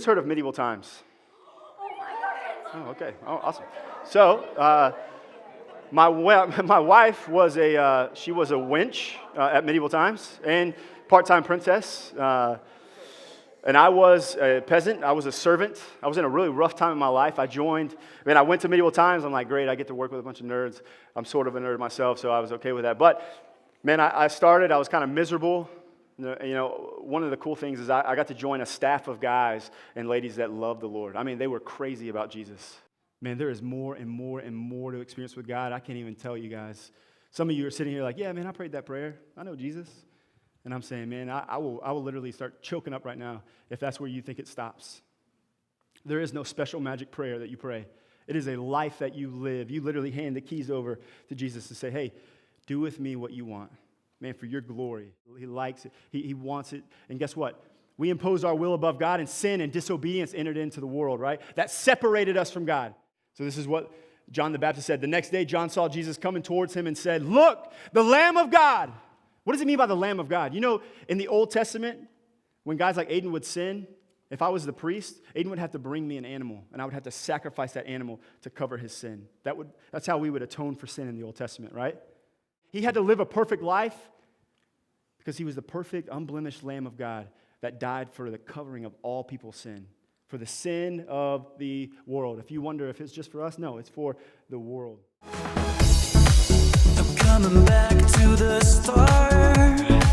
Who's heard of medieval times? Oh, okay. Oh, awesome. So, my wife was she was a wench at medieval times and part-time princess. And I was a peasant. I was a servant. I was in a really rough time in my life. I went to medieval times. I'm like, great, I get to work with a bunch of nerds. I'm sort of a nerd myself, so I was okay with that. But, man, I was kind of miserable. One of the cool things is I got to join a staff of guys and ladies that loved the Lord. I mean, they were crazy about Jesus. Man, there is more and more and more to experience with God. I can't even tell you guys. Some of you are sitting here like, yeah, man, I prayed that prayer. I know Jesus. And I'm saying, man, I will literally start choking up right now if that's where you think it stops. There is no special magic prayer that you pray. It is a life that you live. You literally hand the keys over to Jesus to say, hey, do with me what you want. Man, for your glory. He likes it. He wants it. And guess what? We imposed our will above God, and sin and disobedience entered into the world, right? That separated us from God. So this is what John the Baptist said. The next day, John saw Jesus coming towards him and said, look, the Lamb of God. What does it mean by the Lamb of God? You know, in the Old Testament, when guys like Aiden would sin, if I was the priest, Aiden would have to bring me an animal, and I would have to sacrifice that animal to cover his sin. That's how we would atone for sin in the Old Testament, right? He had to live a perfect life because he was the perfect, unblemished Lamb of God that died for the covering of all people's sin, for the sin of the world. If you wonder if it's just for us, no, it's for the world. I'm coming back to the start.